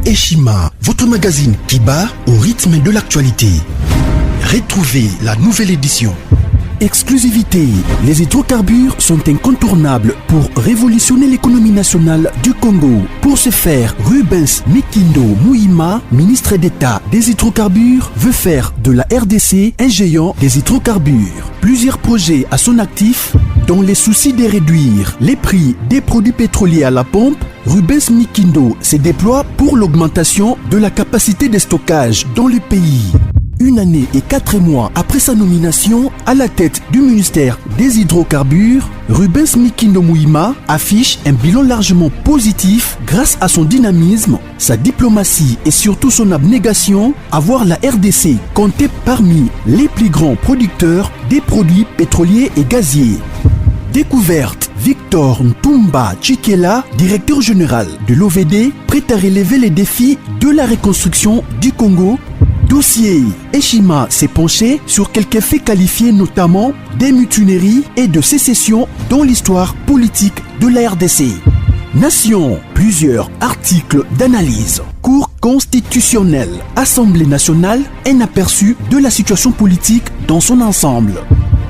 Eshima, votre magazine qui bat au rythme de l'actualité. Retrouvez la nouvelle édition. Exclusivité, les hydrocarbures sont incontournables pour révolutionner l'économie nationale du Congo. Pour ce faire, Rubens Mikindo Mouima, ministre d'État des hydrocarbures, veut faire de la RDC un géant des hydrocarbures. Plusieurs projets à son actif, dans les soucis de réduire les prix des produits pétroliers à la pompe, Rubens Mikindo se déploie pour l'augmentation de la capacité de stockage dans le pays. Une année et 4 mois après sa nomination à la tête du ministère des hydrocarbures, Rubens Mikindo Mouima affiche un bilan largement positif grâce à son dynamisme, sa diplomatie et surtout son abnégation à voir la RDC compter parmi les plus grands producteurs des produits pétroliers et gaziers. Découverte, Victor Ntumba Chikela, directeur général de l'OVD, prêt à relever les défis de la reconstruction du Congo. Dossier, Eshima s'est penché sur quelques faits qualifiés notamment des mutineries et de sécession dans l'histoire politique de la RDC. Nation, plusieurs articles d'analyse. Cour constitutionnelle, Assemblée nationale, un aperçu de la situation politique dans son ensemble.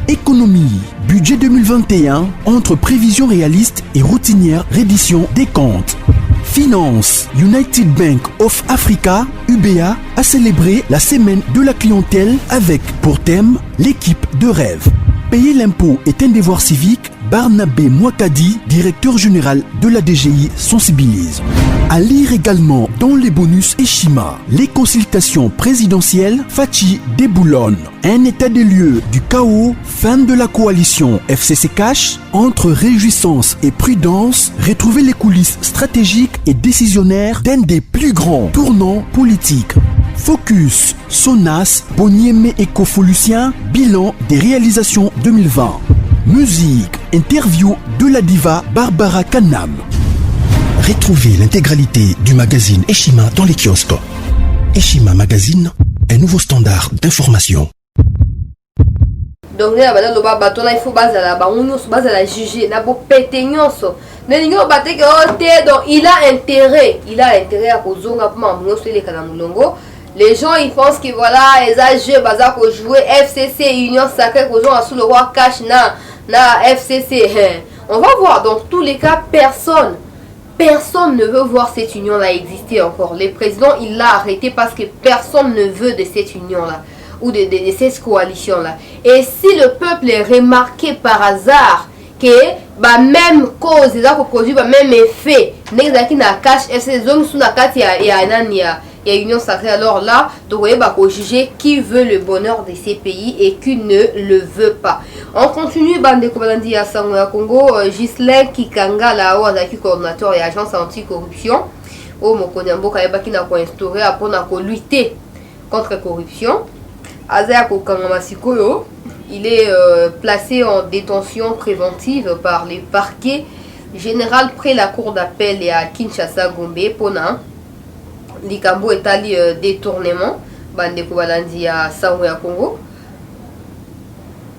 Économie, budget 2021, entre prévisions réalistes et routinières reddition des comptes. Finance, United Bank of Africa, UBA, a célébré la semaine de la clientèle avec pour thème l'équipe de rêve. Payer l'impôt est un devoir civique. Barnabé Mwakadi, directeur général de la DGI, sensibilise. À lire également dans les bonus Eshima, les consultations présidentielles Fachi déboulonne. Un état des lieux du chaos, fin de la coalition FCC Cash, entre réjouissance et prudence, retrouver les coulisses stratégiques et décisionnaires d'un des plus grands tournants politiques. Focus, Sonas, Bonieme Ecofolucien, bilan des réalisations 2020. Musique, interview de la diva Barbara Kanam. Retrouvez l'intégralité du magazine Eshima dans les kiosques. Eshima Magazine, un nouveau standard d'information. Donc il faut baser juger na bo pété nyonso nelingo baté que donc il a intérêt à kozonga pour mambo les kanamulongo. Les gens ils pensent que voilà les jeux baza ko jouer FCC Union Sacrée kozonga sous le roi cash na FCC. On va voir dans tous les cas personne ne veut voir cette union là exister encore. Le président il l'a arrêté parce que personne ne veut de cette union là ou de cette coalition là. Et si le peuple est remarqué par hasard que bah même cause ça pour produire bah même effet n'exaki na cash FC zone sous la carte il y a union sacrée, alors là donc vous bah juger qui veut le bonheur de ces pays et qui ne le veut pas. On continue bande commandant à Sangoya Congo. Ghislain Kikanga là où est coordinateur et agence anti-corruption au Mokonyambo Kayabaki n'a pas instauré pour lutter contre la corruption. Azako Kangamasikoyo, il est placé en détention préventive par les parquets général près la cour d'appel et à Kinshasa Gombe Pona. Likambo est allé détournement bande kobalandi à Sangoya Congo.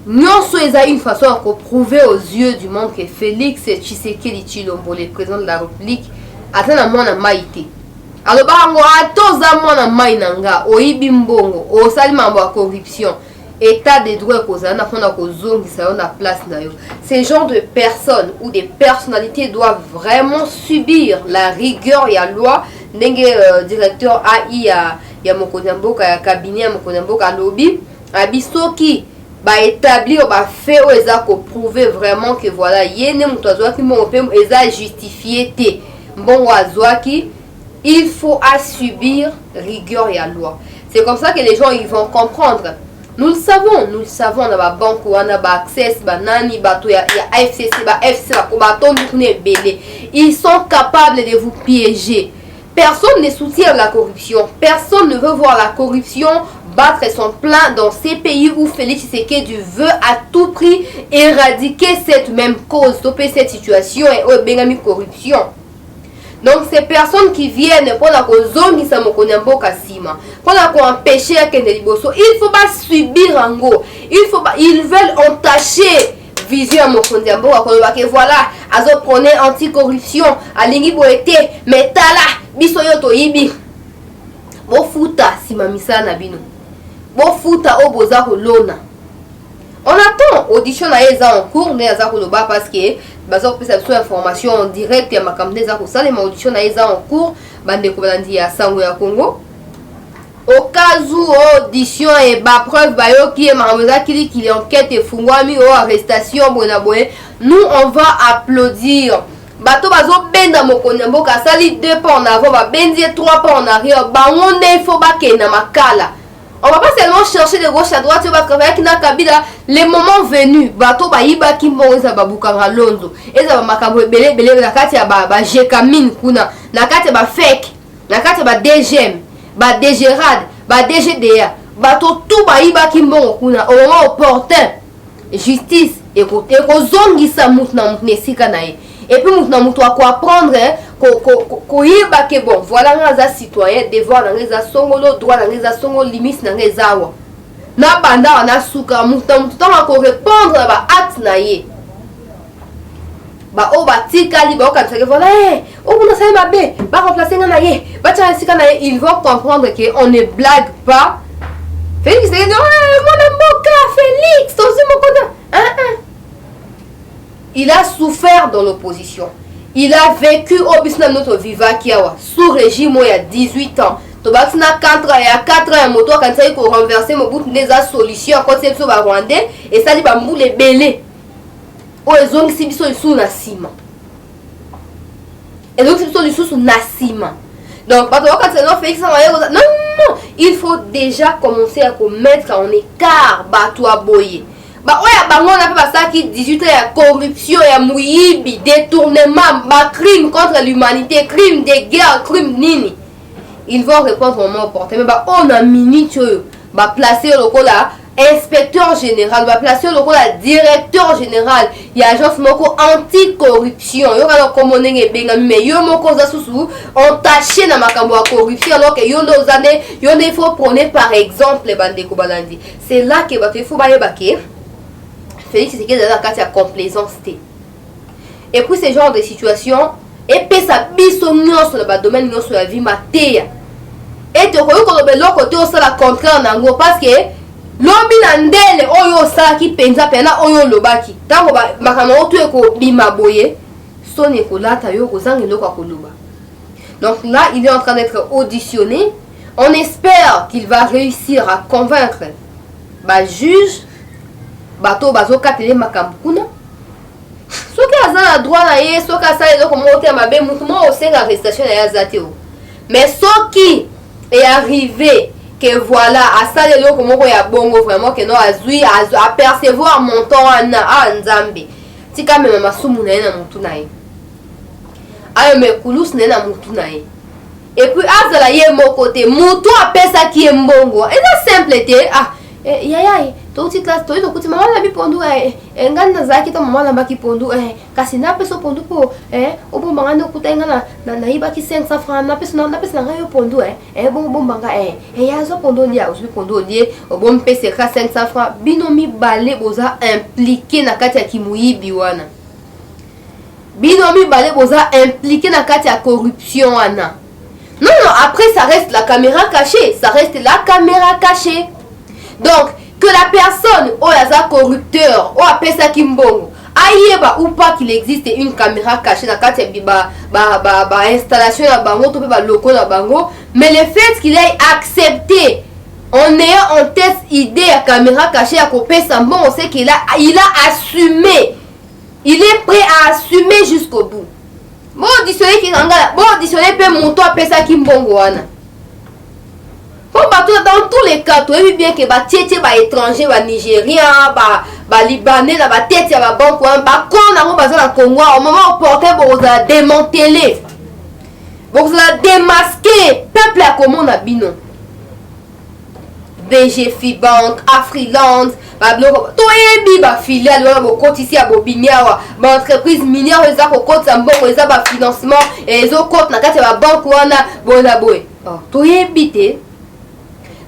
Non, c'est une façon à prouver aux yeux du monde que Félix Tshisekedi Tshilombo, le président de la République, atteint la mona maïté. Alors, bango atoza mona mainanga, oibi mbongo, osali mambo ya corruption, état de droit kozana fona kozongi sa na place na yo. Ces genres de personnes ou des personnalités doivent vraiment subir la rigueur et la loi. Ndenge directeur AI ya Mokonyamboka ya cabinet ya Mokonyamboka lobby abisoki ba établir ba fait ou eza ko prouver vraiment que voilà yene mutu azwaki mo pe eza justifié te mbongo azwaki, il faut subir rigueur et la loi. C'est comme ça que les gens ils vont comprendre. Nous le savons on a ba banque on a ba access ba nani bato ya FCC ba FC ba to tourner belé, ils sont capables de vous piéger. Personne ne soutient la corruption, personne ne veut voir la corruption battre son plein dans ces pays où Félix Tshisekedi veut à tout prix éradiquer cette même cause, stopper cette situation et bengami corruption. Donc ces personnes qui viennent pour la zone qui s'amokonyambo kasima, pour la empêcher kende liboso, il faut pas subir en go, ils veulent entacher vision à Mokonyambo que voilà, azo prenez anti-corruption, alingi boete, mais tala biso yo to yibi bofuta sima misala na bino bofuta o boza kolona. On attend audition na eza en cours ne aza koloba parce que baza kopesa biso information en direct ya makambo eza kosalema. Audition na eza en cours bandeko balandi ya sango ya Congo. Au cas où audition et ba preuve bayoki e makambo eza kilikili enquête efungwami o arrestation bona boye, nous on va applaudir. Bato bazo benda mokonzi ya mboka asali 2 pas en avant babendi 3 pas en arrière bango nde il faut bakenda makala. On va pas seulement chercher de gauche à droite, on va travailler avec Kabila. Les moments venus, bato ba yiba kimbo eza babukanga londo. Eza ba makambo belé na kati ya ba jekamine kuna, na kati ya ba fake, na kati ya ba DGM, ba DGRAD, ba DGDA. Bato tout ba yiba kimbo kuna au moment opportun. Justice écoute, ko zongisa mutu na mutu nesika na ye. Et puis mutu na mutu a quoi apprendre ko yiba ke bon voilà nga citoyen devoir na nga songolo droit na nga songolo limite na nga zawa na banda na suka mutu na ko répondre ba acte na ye ba o ba tikali ba o ka tseke voilà o kuna sa mabe ba remplacer nga na ye ba tsa sika na ye. Ils vont comprendre que on ne blague pas. Félix c'est mon mboka Félix tozi mokona il a souffert dans l'opposition. Il a vécu au business notre viva kiawa sous régime il y a 18 ans. Tobatina 4 ans moto quand ça il faut renverser mon bout les solutions quand c'est sur Rwandais et ça dit ba moule belé. O ezong si biso sous na ciment. Et donc c'est biso sous na ciment. Donc pas quand c'est non Félix non, il faut déjà commencer à mettre en écart bato aboye. Ba oya bango na pe basaki 18 ans ya corruption ya muyibi détournement ba crime contre l'humanité, crime de guerre, crime nini. Ils vont répondre au moment opportun. Mais ba on a minute ba placer le là inspecteur général, ba placer le là directeur général, il y a agence moko anti-corruption. Yo kana komone ngebenga mais yo moko za susu entaché na makambo ya corruption alors que yo ndozane yo il faut prendre par exemple bandeko balandi. C'est là que ba il faut ba yebake Félix c'est qu'il y a la complaisance. Et puis ce genre de situation et puis ça biso nyonso le domaine nyonso la vie matéya et te koyo ko be loko te osala contraire nango parce que lobi na ndele oyo osala ki penza pena oyo lobaki tango makama otu eko bima boye soni ko lata yo ko zangi loko koloba. Donc là il est en train d'être auditionné. On espère qu'il va réussir à convaincre ba juge bato bazo katele makambo kuna soki aza na droit na ye soki asala eloko moko te mabe mutu mo osenga arrestation na ye aza te o. Mais soki est arrivé que voilà asala eloko moko ya bongo vraiment que non azwi apercevoir montant wana nzambe tika mema masumu na ye na mutu na ye ayo mekulus na ye na mutu na ye et puis azala ye moko te mutu apesaki ye mbongo eza simple te yaya toti classe toi to kuti mama na bipondu ngana zaki to mama na baki pondu kasi na peso pondu po obo mangana kutenga na iba ki 500 francs na peso na yo pondu bon banga ya zo pondu ndia ozo pondu ndie obo mpese ka 500 francs binomi balé boza impliqué na kati ya kimuyibi wana binomi balé boza impliqué na kati ya corruption wana. Non après ça reste la caméra cachée, ça reste la caméra cachée. Donc que la personne ou la corrupteur ou appelle ça kimbongo ayeba ou pas qu'il existe une caméra cachée dans quatre installation à bango to ba loco na bango, mais le fait qu'il ait accepté en ayant en tête idée à caméra cachée à couper sa bon, on sait qu'il a assumé, il est prêt à assumer jusqu'au bout. Bon auditionné qui ngala bon auditionné peut monter appelle ça kimbongo wana. Dans tous les cas, tu vois bien que les étrangers, les Nigériens, les Libanais, les têtes, les banques, les Congo, au moment où vous allez démanteler, vous allez démasquer le peuple à comment on a bino. BG Fibank, Afriland, filiale, ici à Bobinia, entreprise minière, les financement, et les autres, la banque,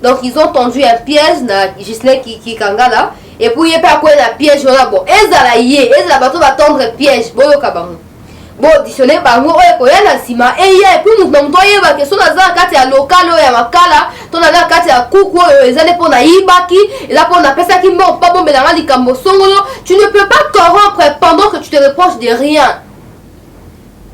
donc ils ont tendu un piège na Gislain qui kangala et puis il y a pas quoi un piège là bon ezala bateau va tendre piège boyo kabango bon auditionner bango oyo koya na sima et puis nous donc toye ba question na za kati ya local ya makala to na kati ya kuku oyo ezale po na ibaki et là pour na pesa ki mbo pas bombe na likambo songolo. Tu ne peux pas corrompre pendant que tu te reproches de rien.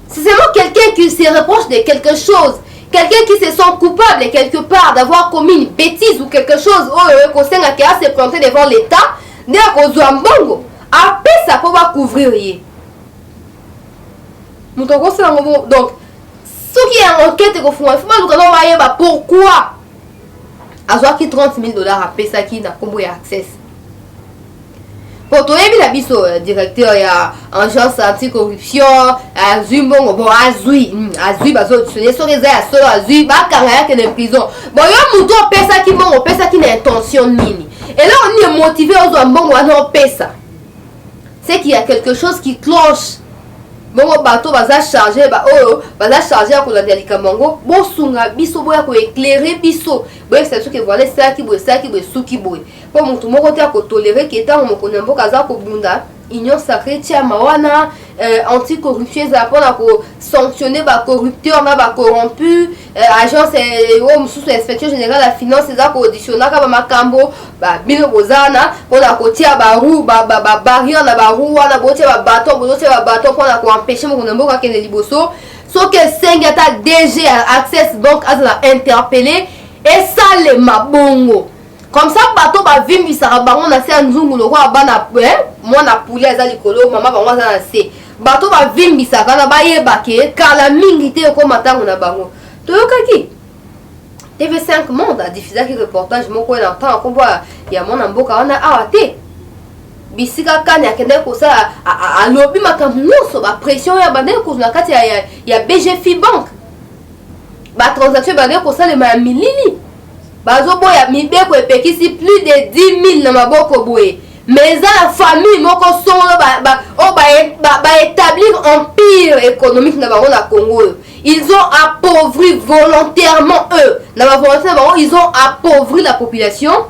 C'est seulement quelqu'un qui se reproche de quelque chose, quelqu'un qui se sent coupable quelque part d'avoir commis une bêtise ou quelque chose qu'on sait qui a se planter devant l'État, dès qu'on doit mbongo, après ça peut pas couvrir rien. Donc, ce qui est en enquête, il faut pas pourquoi avoir qui $30,000 à payer ça qui n'a pas accès. Pour toi, il y a directeur il y a agence anticorruption azui mbongo bon azui bazo sonner so reza ya solo azui ba kanga que de prison bon yo muto pesa ki mbongo pesa ki na intention nini et là on est motivé aux mbongo à pesa c'est qu'il y a quelque chose qui cloche. Bongo bato baza chargé ba oyo baza chargé à kolanda likambo bo sunga biso boya ko éclairer biso boye c'est ce que voilà ça qui boye suki boye pour mutu moko te ko tolérer que tant moko na mboka za ko bunda union sacrée tia mawana anticorruption za pona ko sanctionner ba corrupteur na ba corrompu agence o mususu inspection générale la finance za ko auditionner ka ba makambo ba bino bozana pona ko tia ba roue ba barrière na ba roue wana bo tia ba bateau pona ko empêcher mo mboka kende liboso so que sengata DG Access Bank azala interpellé et ça les mabongo. Comme ça, bateau va vimbi ça bango na se nzungu lo kwa bana moi na poulet azali kolo mama bango za se bateau va vimbi ça kana ba yeba ke kala mingi te ko matango na bango to yokaki TV5 Monde a diffusé un reportage moko na temps ko boa ya mona mboka wana awate bisika kanya kende ko sa a lobi makambo nyonso ba pression ya bande ko na kati ya BGF Bank ba transaction bande ko sa le ma milili bazo boya mibeko epekisi plus de 10 000 na maboko boye mais la famille moko solo ba établir empire économique na bango na Congo. Ils ont appauvri volontairement eux na ba volonté na bango, ils ont appauvri la population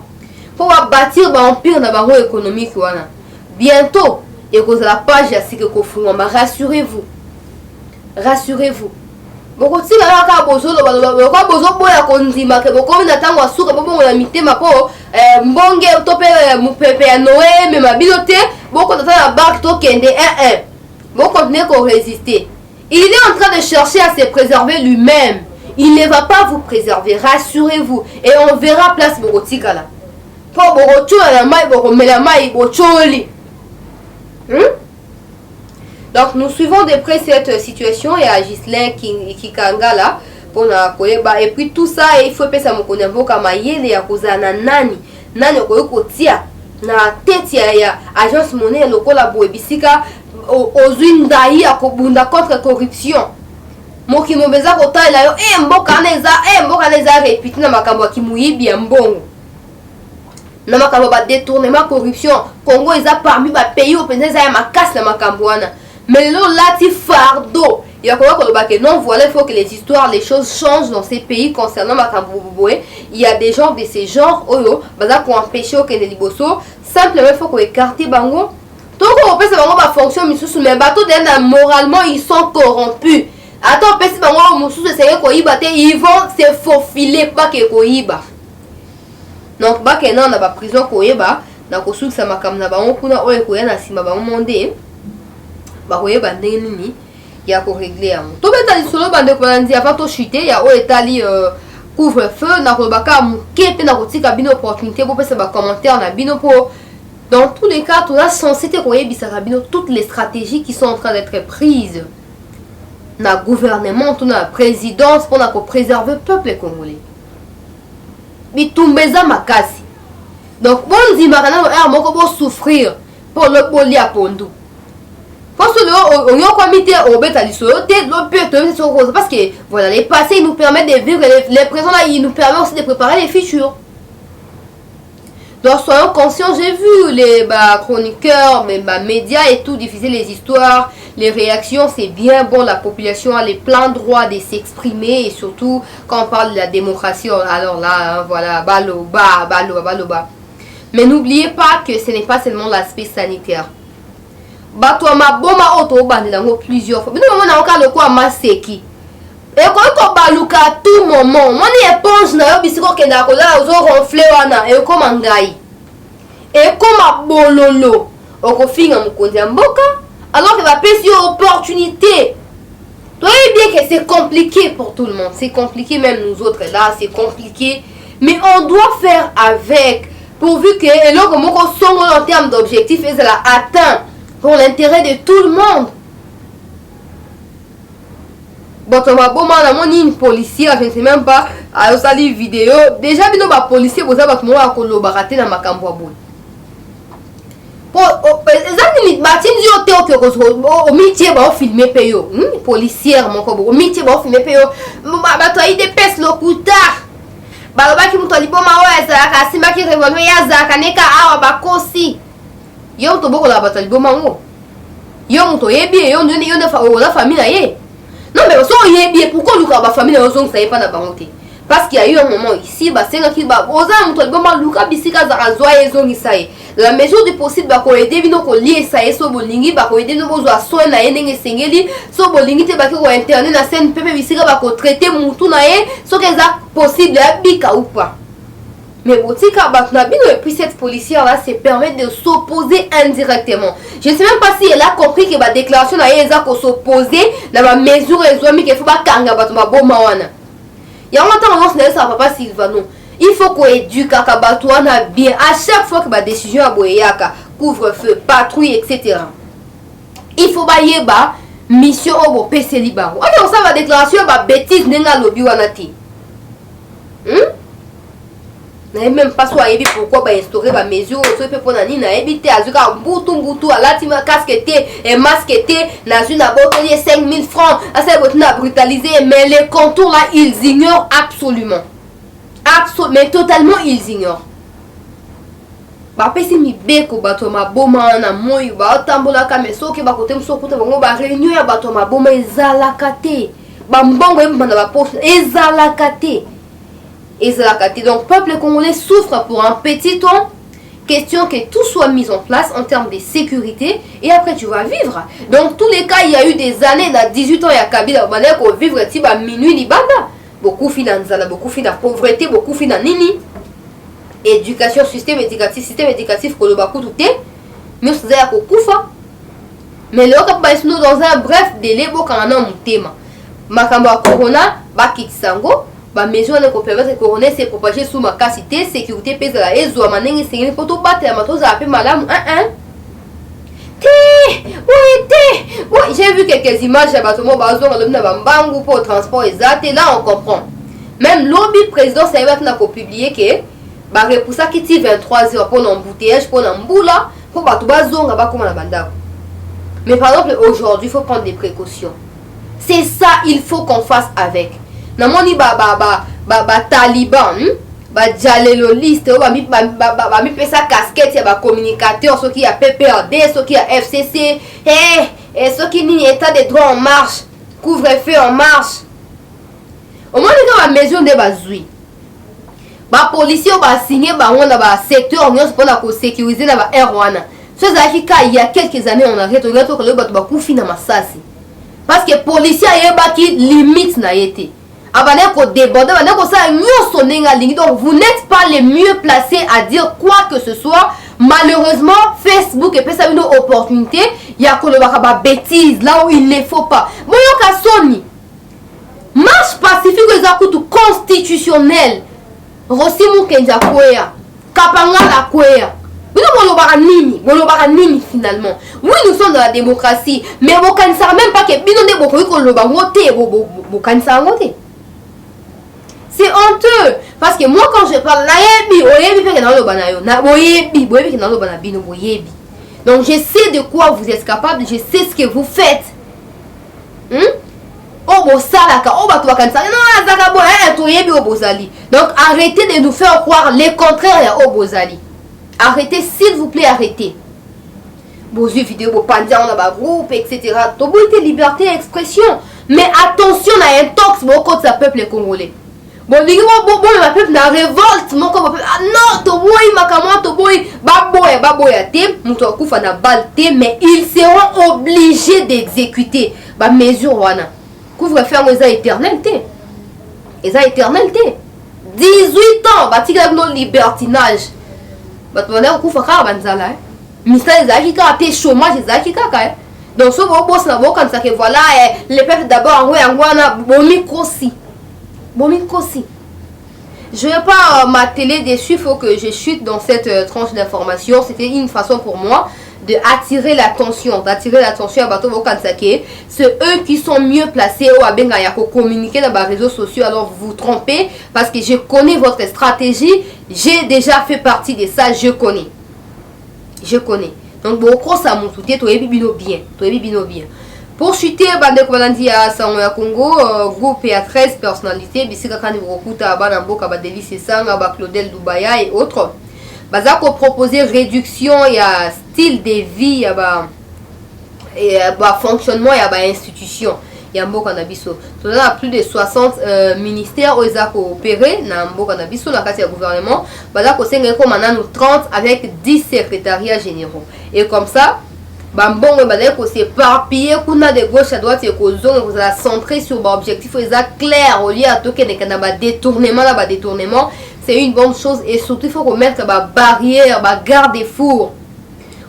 pour bâtir ba empire na bango économique wana. Bientôt et cause la page ya sike ko fungwa, rassurez-vous boko tika kaka bozolo bako bozo boya kondima ke boko na tango asuka bobo na mitema po mbonge tope mupepe ya Noé mais mabilote boko tata na barque to kende boko continuer ko résister. Il est en train de chercher à se préserver lui-même. Il ne va pas vous préserver, rassurez-vous, et on verra place boko tika là. Po boko tula na mai boko mela mai bocholi. Donc nous suivons de près cette situation et à Gislain qui kanga là pour na koyeba et puis tout ça il faut pesa mokona mboka mayele ya kozana nani koyokotia na tete ya agence monnaie lokola boye bisika ozwinda ya kobunda contre corruption mokimo beza kotala yo mboka neza répéter na makambo kimuibi ya mbongo na makambo ba détournement corruption Congo eza parmi ba pays au penza ya makasi na makambo wana. Mais là, c'est fardeau. Il y a quoi que non, voilà, il faut que les histoires, les choses changent dans ces pays concernant Makamboubouboué. Il y a des gens de ces genres, pour empêcher que les liboso. Simplement, il faut qu'on écarte Bango. Donc, on peut savoir ma fonction, mais bateau moralement, ils sont corrompus. Attends, on peut savoir ils vont se faufiler, pas que Koiba. Donc, bah, que non, on a pas prison Koiba. Donc, on sait que ça m'a comme na bango, kuna oye koya na sima bango monde. Bakoye bandenge nini ya ko régler yango to beta lisolo bande ko nzi avant to chuter ya o etali couvre-feu na ko baka muke pe na ko tika bino opportunité bo pesa ba commentaire na bino po dans tous les cas tout là censé te koye bisaka bino toutes les stratégies qui sont en train d'être prises na gouvernement tout na présidence pour na ko préserver le peuple congolais bitumbeza makasi donc bon nzimaka na moko bo souffrir pour le boli a pondu. Parce que on y a comité au bête à l'issue, parce que voilà, les passés nous permettent de vivre, les présents là, ils nous permettent aussi de préparer les futurs. Donc soyons conscients, j'ai vu les chroniqueurs, les médias et tout diffuser les histoires, les réactions, c'est bien bon, la population a les pleins droits de s'exprimer et surtout quand on parle de la démocratie, alors là, voilà, baloba. Mais n'oubliez pas que ce n'est pas seulement l'aspect sanitaire. bato ma boma auto bandelango plusieurs fois bino mona okalo kwa maseki et ko baluka à tout moment moni éponge na yo bisiko kenda ko la ozo ronfler wana e ko mangai e ko mabololo oko finga mukonzi ya mboka alors que va pesi opportunité. Toi bien que c'est compliqué pour tout le monde, c'est compliqué même nous autres là, c'est compliqué, mais on doit faire avec pourvu que et là comme on songe en termes d'objectifs et ça la atteint pour l'intérêt de tout le monde. Bon, on va bon man une policier, je ne sais même pas à sali vidéo déjà bino ba policier boza ba mo akolo baraté na makambo boy. Ezali batindi yo te o métier ba filmer peyo policière mon ko o métier ba filmer peyo ba to ide pes lokuta ba ba ki muto liboma wa ezaka simba ki revolver ya zaka neka awa ba kosi yo to boko la ba to liboma ngo yo muto yebi yo ndeni yo na la famille na ye non mais so yebi pourquoi luka ba famille na zo ça pas na bango te parce qu'il y a eu un moment ici ba senga ki ba oza muto liboma luka bisika za azwa ezo ngisaye la mesure du possible ba ko aider bino ko lier ça et so bolingi ba ko aider no bozwa soin na yenge sengeli so bolingi te ba ko internet na scène pepe bisika ba ko traiter mutu na ye so que ça possible ya bika ou pas mais botika ba na bino et puis cette policière là se permet de s'opposer indirectement. Je ne sais même pas si elle a compris que ba déclaration na ye za ko s'opposer na ba mesure ezomi ke faut ba kanga ba to ma boma wana ya longtemps on se ça papa Sylvano. Il faut qu'on éduque à bien à chaque fois que la décision a boyaka couvre-feu, patrouille, etc. Il faut bailler bas mission au PC liba. Alors ça va déclaration ba bêtise nenga lobby wanati. Na même pas soit ébi pourquoi ba instaurer ba mesure so pe pona ni na éviter azuka mbutu alatima casquette et masquette na une abotonier 5000 francs à ça botina brutaliser mais les contours là ils ignorent absolument. Mais totalement ils ignorent. Ba pesi mi beko bato ma boma na moyi ba tambola ka mesoki ba kote msokuta bango ba réunion ya bato ma boma ezalakate ba mbongo yamba na ba poste ezalakate. Donc peuple congolais souffre pour un petit temps. Question que tout soit mis en place en termes de sécurité et après tu vas vivre. Donc tous les cas il y a eu des années dans 18 ans il y a Kabila ba ko vivre ti ba minuit libanda. Beaucoup fin dans la beaucoup fin dans pauvreté, beaucoup fin dans nini. Éducation, système éducatif que le bakou tout est. Mais c'est à kokufa. Mais le cap nous dans un bref délai beaucoup en un thème. Makamba corona, ba kitsango, ba mesure ne permettre corona s'est propagé sous ma cité, sécurité pèse la ezo manengi sengeli poto battre ma toza appelé madame Oui, j'ai vu quelques images à Batomo Bazo pour le transport exact et là on comprend. Même lobby président ça va publier que pour ça qui tire 23 heures pour l'embouteillage pour l'emboula pour Bato Bazo on va comme la banda. Mais par exemple aujourd'hui il faut prendre des précautions. C'est ça il faut qu'on fasse avec. Namoni taliban ba jalelo liste ba mi pesa casquette ya ba communicateur ceux qui a PPRD ceux qui a FCC et ceux qui ni état de droit en marche couvre-feu en marche au moins les ba mesure de bazui ba policier ba signé ba on ba secteur on pour la sécuriser na ba R1 ce qui il y a quelques années on arrête que le ba kufi na masasi parce que policier yeba qui limite na yete. Donc vous n'êtes pas les mieux placés à dire quoi que ce soit. Malheureusement Facebook et ça une opportunité il y a que bêtise là où il ne faut pas. Marche pacifique constitutionnelle Rosimu Kenja Kwea Kapanga la Kwea. Finalement. Oui, nous sommes dans la démocratie, mais vous ne savez même pas que c'est honteux. Parce que moi, quand je parle, donc je sais de quoi vous êtes capable, je sais ce que vous faites. Donc arrêtez de nous faire croire les contraires au Bozali. Arrêtez, s'il vous plaît, arrêtez. Vos vidéos, vos pandias, on a un groupe, etc. Donc, liberté d'expression. Mais attention à un tox, beaucoup de sa peuple congolais. bon ma peuple na révolte moko ba ah non to boy makamo to boy baboya te muto akufa na balle te mais ils seront obligés d'exécuter ba mesure wana couvre-feu ngo eza éternel te 18 ans batika no libertinage bato bana okufa kaka banzala misala ezalaki kaka te chômage ezalaki kaka donc so bobosi na bokanisa ke voilà le peuple d'abord yango wana bomi kosi. Je vais pas m'atteler dessus, il faut que je chute dans cette tranche d'information. C'était une façon pour moi d'attirer l'attention à Bato Bokansake. C'est eux qui sont mieux placés au Abenga Yako communiquer dans les réseaux sociaux. Alors vous vous trompez parce que je connais votre stratégie. J'ai déjà fait partie de ça, je connais. Donc beaucoup ça m'a soutenu, toi bien. Pour chuter, Bande Kobalandi à Sangoya Congo, groupe à 13 personnalités, Bissika Kani Rokuta, Banamboka, Badelisi Sanga, Claudel Dubaya et autres. Bazako proposer réduction, il y a style de vie, il y a fonctionnement, il y a institution. Il y a Mboka Nabiso. On a plus de 60 ministères où ils ont coopéré dans Mboka Nabiso, dans le gouvernement. Bazako Sengeko maintenant 30 avec 10 secrétariats généraux. Et comme ça, Bambon et s'éparpiller kuna de gauche à droite et qu'on va centrer sur l'objectif clair au lieu à tout détournement c'est une bonne chose et surtout il faut remettre la barrière la garde-four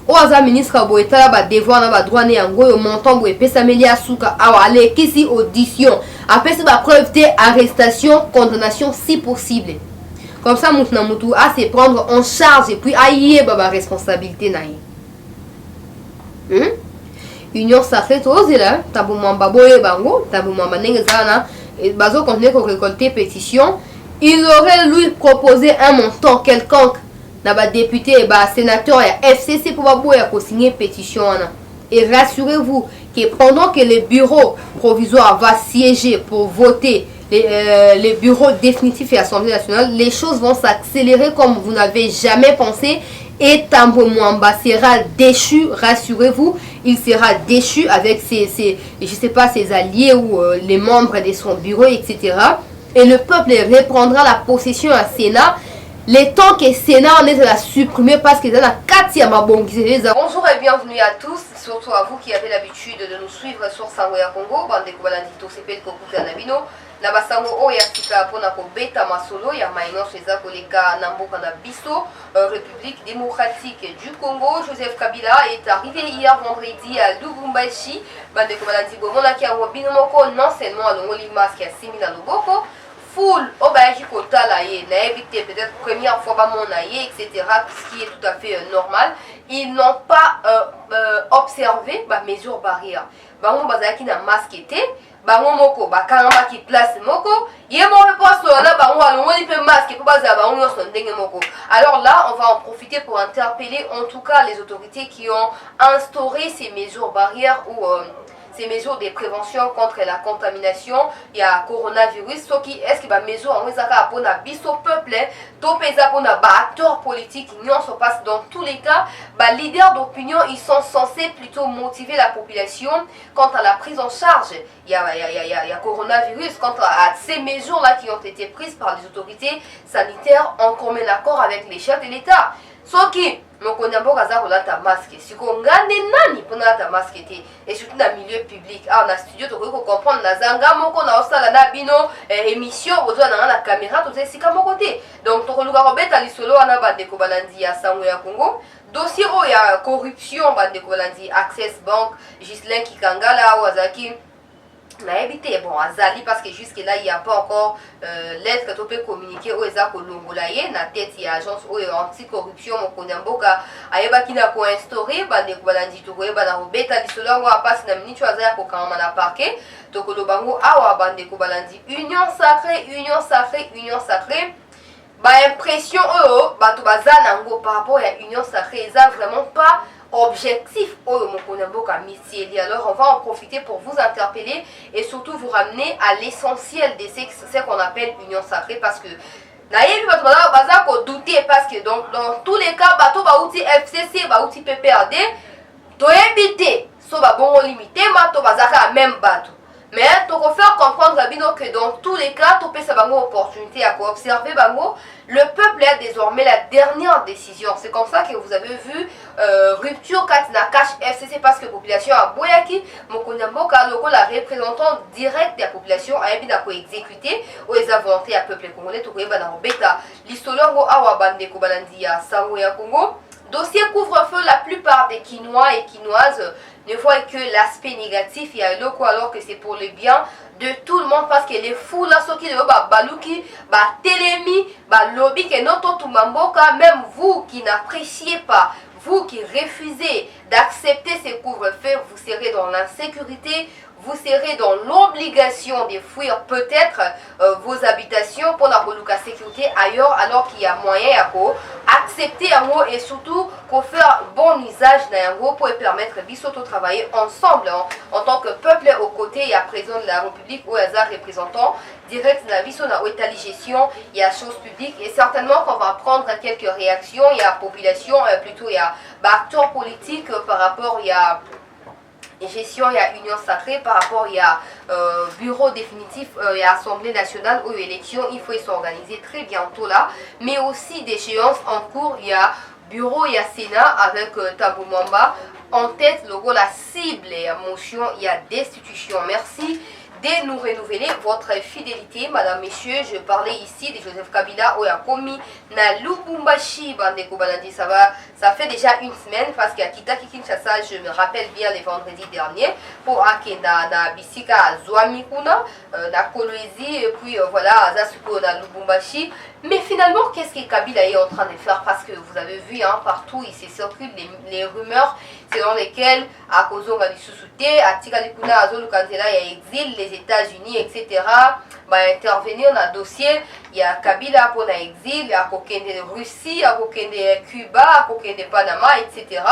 au hasard ministre Aboeta ba devoir na ba droit né yango montant bo epesa melia suka aller kisi audition après c'est ba preuve de arrestation condamnation si possible comme ça mutna mutu à se prendre en charge et puis aïe ba responsabilité naïe. Union sacrée tous là tabumamba boye bango tabumamba nengezana et bazo continuer pour récolter pétition il aurait lui proposé un montant quelconque na ba député et ba sénateur et FCC pour ba boya ko signer pétition et rassurez-vous que pendant que le bureau provisoire va siéger pour voter les bureaux définitifs et Assemblée nationale les choses vont s'accélérer comme vous n'avez jamais pensé. Et Tambo Mwamba sera déchu, rassurez-vous, il sera déchu avec ses alliés ou les membres de son bureau, etc. Et le peuple reprendra la possession à Sénat. Les temps que Sénat en est de la supprimer parce que dans la 4e Bonjour et bienvenue à tous, surtout à vous qui avez l'habitude de nous suivre sur Sangoya Congo, Bande Kobalandito Sepel Kokuta Nabino. Na basango oya tika pona ko beta masolo ya mainos eza koleka na mboka na biso République démocratique du Congo. Joseph Kabila est arrivé hier vendredi à Lubumbashi. Bande Kobalandi bomona ki ngobino moko non seulement alongoli masque ya simi na loboko full obaji kotala ye na éviter peut-être première fois ba mona ye etc. ce qui est tout à fait normal. Ils n'ont pas observé ba mesure barrière. Bango bazaki na masque était bango moko bakanga ki place moko yemo reposo na bango alongoli pe masque pour baza bango nyonso ndenge moko. Alors là on va en profiter pour interpeller en tout cas les autorités qui ont instauré ces mesures barrières ou ces mesures de prévention contre la contamination il y a coronavirus ce qui est-ce que ba mesure en ezaka pona biso peuple to pesa pona ba acteurs politiques non se passe dans tous les cas ba leaders d'opinion ils sont censés plutôt motiver la population quant à la prise en charge il y a coronavirus quant à ces mesures là qui ont été prises par les autorités sanitaires en commun accord avec les chefs de l'État ce qui Mokonambo kaza kolata masque siko ngande nani pona lata masque te et surtout dans milieu public ah na studio to ko comprendre na zanga moko na osala na bino émission ozo na caméra to sika moko te donc to koluka robeta lisolo wana bande ko balandi ya sango ya Congo dossier o ya corruption bande ko balandi Access Bank Ghislain Kikangala Wazaki n'a évité bon azali parce que jusque là il n'y a pas encore lettre que tu peux communiquer au eza kolongolaye na tête il y a agence anti-corruption mokonyamboka ayeba kina ko instaurer bande ko balandi to koyeba na robeta lisolo ngo passe na minute azaya ko kama na parquet to kolobango awa bande ko balandi union sacrée ba impression bato bazana ngo par rapport à union sacrée eza vraiment pas objectif alors on va en profiter pour vous interpeller et surtout vous ramener à l'essentiel de ce qu'on appelle union sacrée parce que douter parce que donc dans tous les cas bateau bauti FCC bauti PPRD to éviter so ba bon limité mato bazaka même bateau Mais tu vas faire comprendre à Bino que dans tous les cas, tu peux avoir une opportunité à observer. Le peuple a désormais la dernière décision. C'est comme ça que vous avez vu rupture Katina Cash FCC parce que la population a boyaki. Mokonyamboka, la représentant direct de la population a bien exécuté ou les volontés à peuple congolais. Tu peux voir bêta. L'histoire awa bande kobalandia sango ya Congo. Dossier couvre-feu, la plupart des Quinois et Quinoises ne voient que l'aspect négatif. Il y a un loco alors que c'est pour le bien de tout le monde parce que les fous là, ceux qui ne baluki, télémi, lobby, que notre tumamboka, même vous qui n'appréciez pas, vous qui refusez d'accepter ces couvre-feux, vous serez dans l'insécurité. Vous serez dans l'obligation de fuir peut-être vos habitations pour la sécurité ailleurs alors qu'il y a moyen d'accepter et surtout pour faire bon usage pour permettre de travailler ensemble en tant que peuple aux côtés et à président de la République ou à représentant direct de la vie sur la gestion, il y a choses publiques et certainement qu'on va prendre quelques réactions, il y a population, plutôt il y a acteurs politiques par rapport, il y a gestion, il y a union sacrée par rapport, il y a bureau définitif, il y a assemblée nationale ou élection, il faut s'organiser très bientôt là, mais aussi d'échéances en cours, il y a bureau, il y a Sénat avec Tabou Mwamba en tête, logo la cible et motion, il y a destitution. Merci de nous renouveler votre fidélité, madame, messieurs. Je parlais ici de Joseph Kabila, où il a commis na Lubumbashi, Bandeko Balandi. Ça fait déjà une semaine, parce qu'à Kitaki Kinshasa, je me rappelle bien les vendredis derniers, pour Akenda, na Bisika, Zouamikuna, na Kolwezi, et puis voilà, Zasuko, na Lubumbashi. Mais finalement, qu'est-ce que Kabila est en train de faire? Parce que vous avez vu, partout, il se circule les rumeurs selon lesquelles, à Kozo Mabisusuté, à Tikalikuna, à Zolukantela, il y a exil, les États-Unis, etc. Intervenir dans le dossier, il y a Kabila pour l'exil, il y a Kokende de Russie, il y a Kokende de Cuba, il y a Kokende de Panama, etc.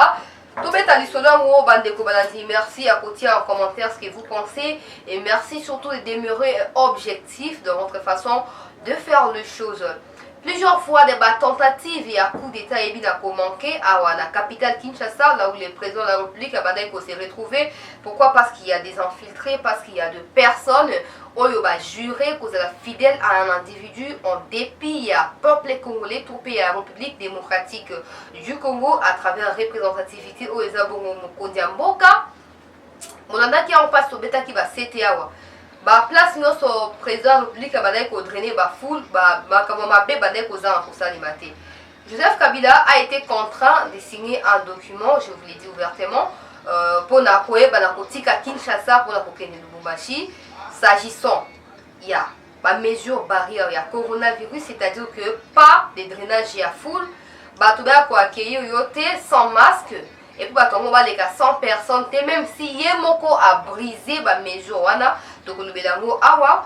Merci à côté en commentaire ce que vous pensez et merci surtout de demeurer objectif dans votre façon de faire les choses. Plusieurs fois des tentatives et à coup d'état et bien manqué à la capitale Kinshasa, là où le président de la République a s'est retrouvé. Pourquoi? Parce qu'il y a des infiltrés, parce qu'il y a de personnes qui ont juré qu'ils sont fidèles à un individu en dépit à peuple congolais, tout pays à la République démocratique du Congo à travers la représentativité aux Ezabongo Kondiamboka. Mon qui en passe au bêta qui va CTA. Place notre président de la République a drainer foule, Joseph Kabila a été contraint de signer un document, je vous l'ai dit ouvertement, pour la Kinshasa pour la Lubumbashi, s'agissant, il y a mesure barrière, il y a coronavirus, c'est-à-dire que pas de drainage à foule, accueillir sans masque. Et puis, on va les 100 personnes, même si Yemoko a brisé la mesure, donc le Bélango Awa,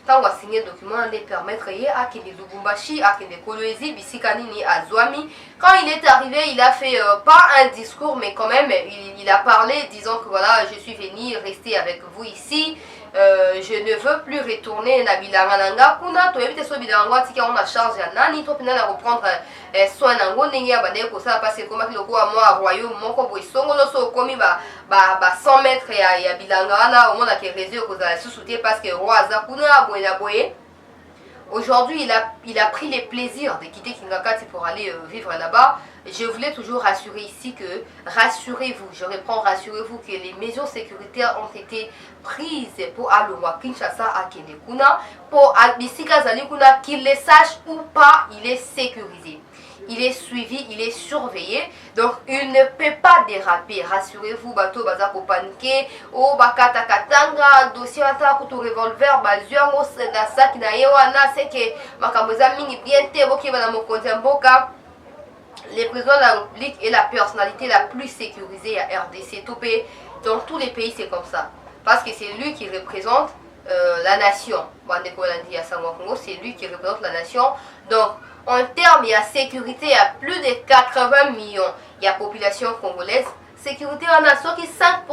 quand on va signer le document, on va permettre à Kende Lubumbashi, à Kende Kolwezi, Bisikanini, à Zouami. Quand il est arrivé, il a fait pas un discours, mais quand même, il a parlé, disant que voilà, je suis venu rester avec vous ici. Je ne veux plus retourner na bilangananga kuna to éviter so bilango tika on a charge ya nani to pena na reprendre soin nango ndenge ya bande ko ça parce que comme ki loko moi royaume moko bo isongolo so komi ba 100 mètres ya bilanga na au monde que réseau ko za sous-souté parce que roi za kuna boya boye. Aujourd'hui, il a pris les plaisirs de quitter Kingakati pour aller vivre là-bas. Je voulais toujours rassurer ici que, rassurez-vous, je reprends, rassurez-vous que les mesures sécuritaires ont été prises pour Alomwa Kinshasa à Kendekuna, pour Bisika Zalikuna, qu'il les sache ou pas, il est sécurisé. Il est suivi, il est surveillé, donc il ne peut pas déraper. Rassurez-vous, bateau baza ko paniquer, o bakata katanga, dossier ata kuto revolver, bazuango na sac na yewana, c'est que makamboza mingi bien te boki bana mokonzi mboka. Le président de la République est la personnalité la plus sécurisée à RDC. Dans tous les pays, c'est comme ça. Parce que c'est lui qui représente la nation. C'est lui qui représente la nation. Donc, en termes, il y a sécurité, il y a plus de 80 millions. Il y a population congolaise. Sécurité, on a ceux qui 5%,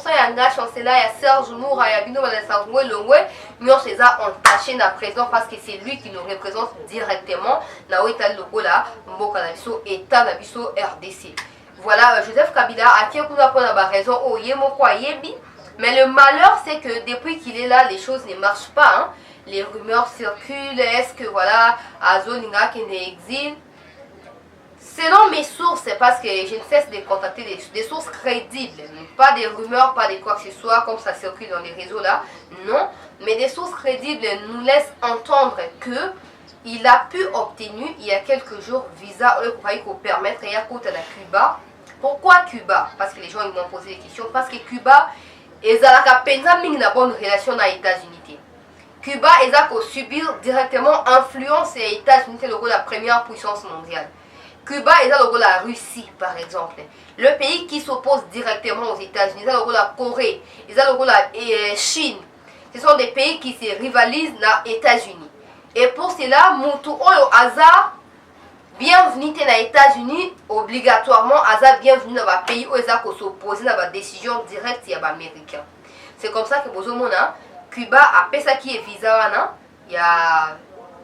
il y a un chancelier, il y a Serge Moura, il y a Bino Malensangwe, Longwe. Nous, on s'est entaché dans présent parce que c'est lui qui nous représente directement. Là où il y a le logo là, Mboka Nabiso, État Nabiso, RDC. Voilà, Joseph Kabila, à qui on a raison, oh, Yemoko Yebi. Mais le malheur, c'est que depuis qu'il est là, les choses ne marchent pas. Hein. Les rumeurs circulent. Est-ce que voilà, Azoninga qui est exil? Selon mes sources, c'est parce que je ne cesse de contacter des sources crédibles. Pas des rumeurs, pas de quoi que ce soit, comme ça circule dans les réseaux là. Non. Mais des sources crédibles nous laissent entendre que il a pu obtenir il y a quelques jours visa pour permettre à Cuba. Pourquoi Cuba? Parce que les gens ils m'ont posé des questions. Parce que Cuba, ils ont une bonne relation avec les États-Unis. Cuba, ils ont subir directement influence des États-Unis, la première puissance mondiale. Cuba, ils ont la Russie, par exemple. Le pays qui s'oppose directement aux États-Unis, ils ont la Corée, ils ont la Chine. Ce sont des pays qui se rivalisent dans les États-Unis. Et pour cela, Moutou Oyo Aza, bienvenue dans les États-Unis, obligatoirement, Aza bienvenue dans le pays où ils ont s'opposer à la décision directe des Américains. C'est comme ça que Bozomona, Cuba a fait ça qui est visa, il y a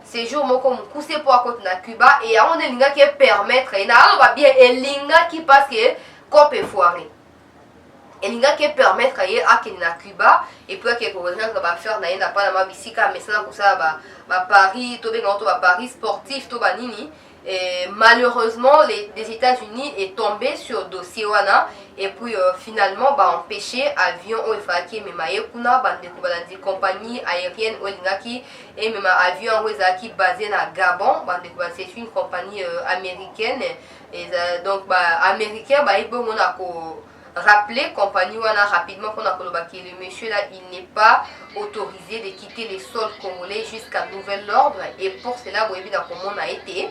ces jours comme coussé pour côté de Cuba et on a des gens qui permettent, il y a bien et linga qui passe que cop est foiré. Et les gens qui permettent à Cuba et puis que les gens va faire n'a pas la bisika mais ça comme ça Paris to Paris sportif to nini et malheureusement les États-Unis est tombé sur le dossier wana et puis finalement empêché avion au faki mais maekuna bande compagnie aérienne olingaki et même avion qui basé na Gabon c'est une compagnie américaine et donc américain il bon rappeler compagnie wana rapidement qu'on a que le monsieur là il n'est pas autorisé de quitter les sols congolais jusqu'à nouvel ordre et pour cela vous voyez comment on a été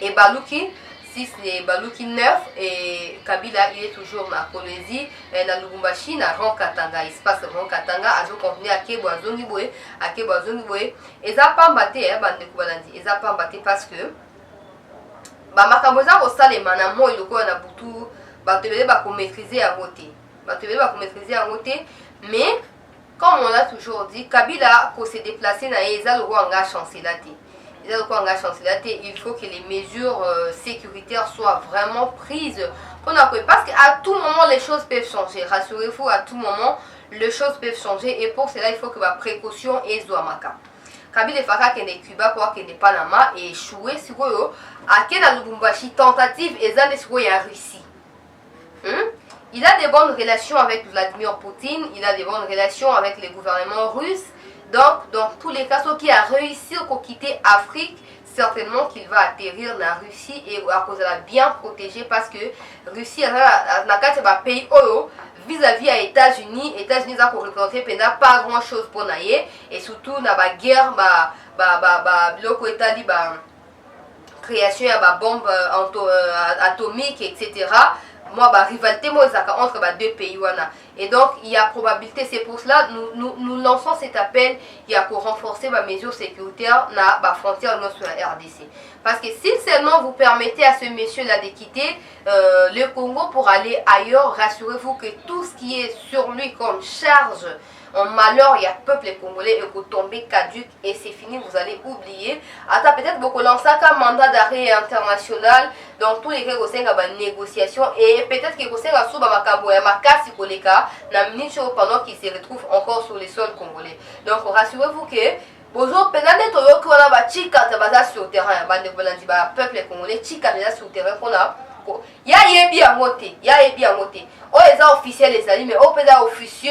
et Balouki 6 et Balouki 9 et Kabila il est toujours dans la Colosie dans Lubumbashi dans Rankatanga il se passe Rankatanga à continuer à Kebouazongiboé et ça pas batté bande kubalandi et ça pas batté parce que makamoza au sale manamo il ko na butu maîtriser à voter. Mais comme on l'a toujours dit, Kabila pour se déplacer dans les chancelaté. Il faut que les mesures sécuritaires soient vraiment prises. Parce qu'à tout moment les choses peuvent changer. Rassurez-vous, à tout moment les choses peuvent changer et pour cela il faut que la précaution est Zouamaka. Kabila Faka qui est Cuba quoi qui n'est pas Panama et échoué sur eux à quel Lubumbashi tentative et ça en Russie. Il a des bonnes relations avec Vladimir Poutine, il a des bonnes relations avec les gouvernements russes. Donc, dans tous les cas, ceux qui a réussi à quitter l'Afrique, certainement qu'il va atterrir en Russie et à cause de la bien protéger parce que Russie a un pays vis-à-vis des États-Unis. Les États-Unis ont représenté pas grand-chose pour naïe et surtout dans la guerre, création de bombes atomiques, etc. Moi, rivalité entre deux pays. Et donc, il y a probabilité, c'est pour cela nous lançons cet appel il y a pour renforcer les mesures sécuritaires dans la frontière sur la RDC. Parce que si seulement vous permettez à ce monsieur-là de quitter le Congo pour aller ailleurs, rassurez-vous que tout ce qui est sur lui comme charge, en malheur, il y a peuple congolais et vous tombez caduc et c'est fini, vous allez oublier. Attends, peut-être beaucoup lancer un mandat d'arrêt international dans tous les cas où c'est une négociation et peut-être que c'est un sous-bamakambo et ma casse koleka na minute pendant qu'il se retrouve encore sur les sols congolais. Donc rassurez-vous que bonjour, pendant que vous avez chika sur le terrain, peuple congolais chika sur le terrain qu'on a. Il y a bien monté, oh les officiels les alliés mais oh peut officieux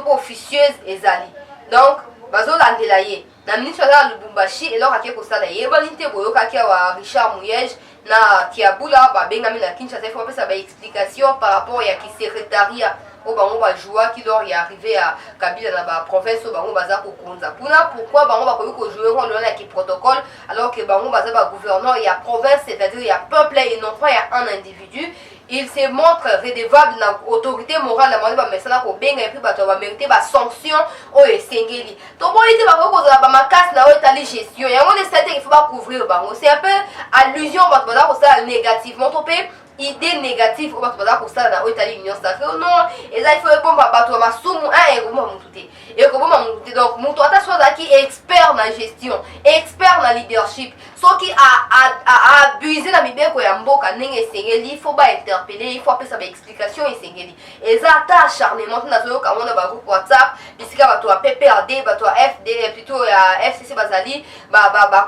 officieuse les alliés donc bazo landelaye na ministre de Lubumbashi et alors akiko sala yeba linte boyo kakia wa Richard Mouyej na Kiabula ba benga mina Kinshasa il faut faire sa explication par rapport à qui secrétariat au bango ba joie qui leur est arrivé à Kabila dans la province au bango baza ko konza pourquoi bango ba ko jouer rôle là qui protocole alors que bango baza ba gouverneur il y a province c'est-à-dire il y a peuple et non pas il y a un individu. Il se montre redevable dans l'autorité morale de la message ko benga et puis ba to ba mériter ba sanction o esengeli to bo ite ba ko za ba makasi na o etali gestion ya on est certain il faut pas couvrir bango c'est un peu allusion ba to ko ça négativement to pe idée négative au bato pour ça dans l'Italie Union sacrée non et là il faut bon bato ma soumu et comment monter et comment monter donc mon toi soit qui expert dans la gestion expert dans le leadership soki a abusé na mibeko ya mboka ndenge esengeli, il faut ba interpeller, il faut appeler ça ba explication esengeli. Eza ta acharnement na zo ka mona ba groupe WhatsApp, bisika bato ya PPRD, bato ya FD, plutôt ya FCC bazali ba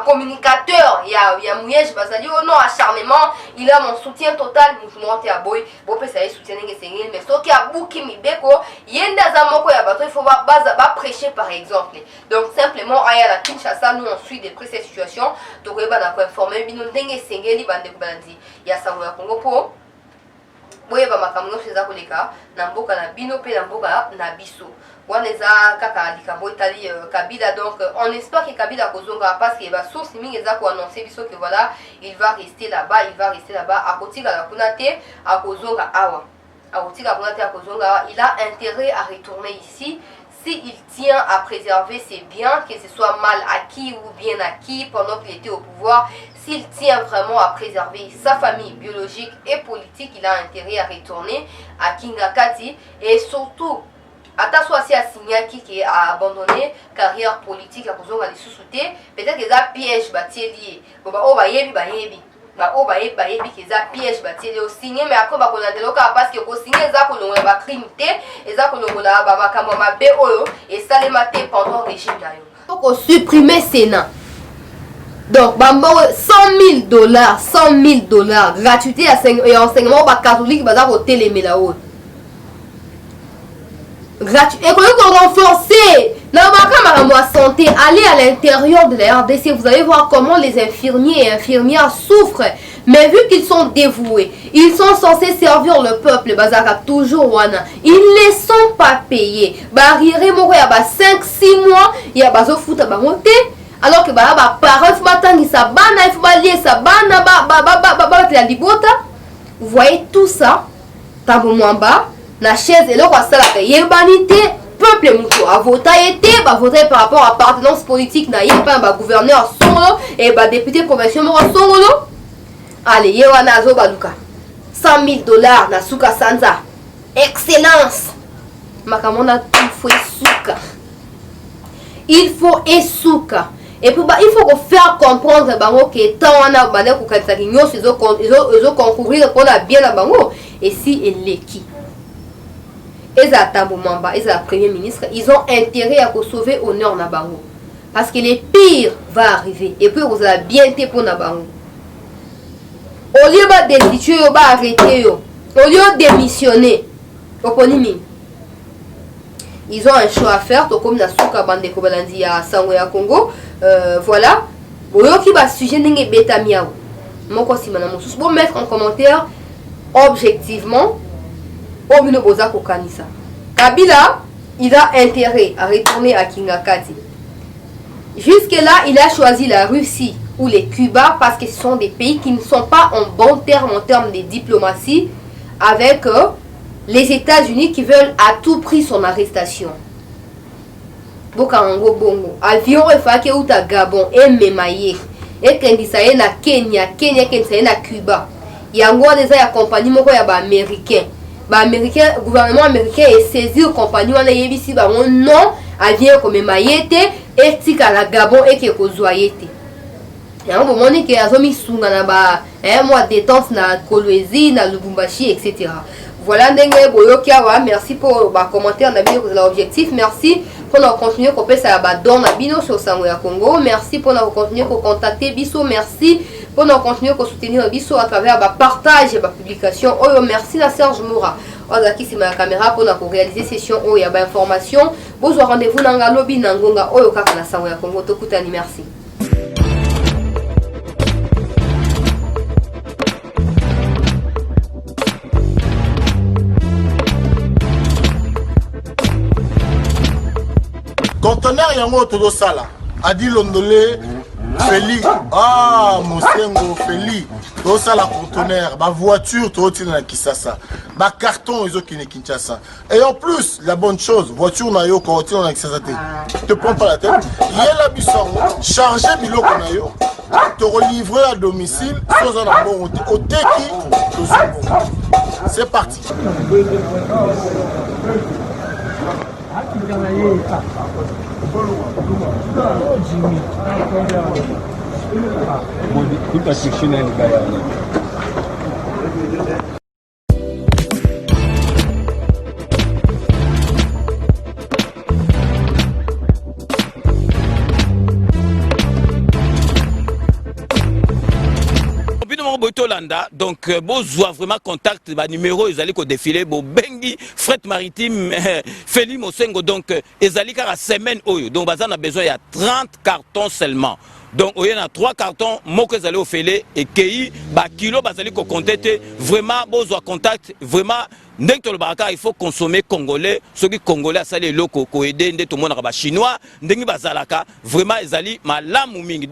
communicateur ya Mouyeж bazali oh non acharnement, il a mon soutien total mouvement ya boy, bo pesa ye soutien ndenge esengeli, mais soki abuki mibeko yenda za moko ya bato il faut ba prêcher par exemple. Donc simplement aya la Kinshasa nous on suit de près cette situation. Donc on va informer bino ndenge sengeli bande ko bandi ya sango ya Congo po boye ba makamno chez akoleka na mboka na bino pe na mboka na biso wana eza kaka likambo etali Kabila. Donc on espère que Kabila kozonga parce que ba source mingi eza ko annoncer biso que voilà il va rester là-bas akotika la kunate akozonga awa akotika kunate akozonga. Il a intérêt à retourner ici s'il tient à préserver ses biens, que ce soit mal acquis ou bien acquis pendant qu'il était au pouvoir. S'il tient vraiment à préserver sa famille biologique et politique, il a intérêt à retourner à Kingakati. Et surtout, attention à Signaki qui a abandonné carrière politique à cause de sous-souté. Peut-être qu'il y a piège bâti. Bon, bah, oh, bah, yebi. Bah, oh, bah, yebi, qu'il y a piège bâti. Il signé, mais après, bah, on a des locaux parce que pour signer, ça, qu'on a pas crimité, et ça, qu'on a pas ma BO, et ça, les maté pendant le régime d'ailleurs. Donc, on supprimer Sénat. Donc, bamba $100,000, gratuité et enseignement catholique, bah, au télé là-haut. Gratuit. Et qu'on renforcer la santé, allez à l'intérieur de la RDC, vous allez voir comment les infirmiers et infirmières souffrent. Mais vu qu'ils sont dévoués, ils sont censés servir le peuple, bazaka toujours wana. Ils ne sont pas payés. Barrière moko ya ba 5-6 mois, ya bazo futa ba monte. Alors que ba parents faut batangi sa bana, il faut ba lier sa bana la libota. Vous voyez tout ça? Tabo mwamba na chaise et là quoi ça la yebanité peuple mutu a voté par rapport à appartenance politique na yepa ba gouverneur solo et ba député provincial mo solo. Allez yewana zo baluka $100,000 na suka sanza excellence makamona tout faut suka. Il faut esuka. Et puis il faut faire comprendre bango que tant on a bané ko kanisa kinyo ils ont concourir pour la bien la bango et si elle est qui et ça Mamba et ça premier ministre ils ont intérêt à sauver honneur na bango parce que le pire va arriver et puis vous allez bien été pour na bango au lieu de destituer yo ba arrêter yo au lieu de démissionner oponimi. Ils ont un choix à faire, comme na suka bande ko balandi ya sango ya Congo. Voilà. Boyoki ba sujet ndenge beta miaou. Moko simana mosusu. Bon mettre en commentaire objectivement Omino boza ko kanisa. Kabila, il a intérêt à retourner à Kingakati. Jusque-là, il a choisi la Russie ou les Cuba parce que ce sont des pays qui ne sont pas en bon terme en termes de diplomatie avec les États-Unis qui veulent à tout prix son arrestation. Bokango bongo. Avion efake uta Gabon et Memaye. Et kendisaye na Kenya kendisaye na Cuba. Yango déjà ya compagnie moko ya ba américain. Ba américain gouvernement américain est saisi au compagnie wana yebisi ba non avion comme Memaye te et tika la Gabon et ke kozwayete. Yango bomoni ke azomi sunga na ba mois de détente na Kolwezi na Lubumbashi etc. Voilà, merci pour les commentaires, l'objectif. Merci pour nous continuer à faire ça dans la bino sur Sangoya Congo. Merci pour nous continuer à contacter Bisso. Merci pour nous continuer à soutenir Bisso à travers le partage et la publication. Oh, merci à Serge Moura. Qui c'est ma caméra pour nous réaliser session. Oh, il y a information. Bonjour, rendez-vous dans le lobby Nangonga. Oh, il y a Sangoya Congo. Merci. Conteneur yango todo sala adi londolé Feli Mosengo Feli todo sala conteneur ba voiture todo tina na Kisasa ba carton ils ont qui Kinshasa et en plus la bonne chose voiture na yo ko tina na Kisasa te prends pas la tête il y a la bisango charger biloko na yo te relivrer à domicile sans un bon au teki c'est parti. Donc, besoin vraiment contact, numéro, ils allaient défiler, bengi, fret maritime, Feli Mosengo, donc, ils allaient à semaine, donc, on a besoin, il y a 30 cartons seulement. Donc, il y a 3 cartons, moi, que vous allez au Félé, et qui, kilo, vous allez compter, vraiment, besoin contact, vraiment, il faut consommer congolais, ceux qui congolais, ça les locaux, aider, tout le monde, chinois, vraiment, ils allaient, ma lame ou mingi.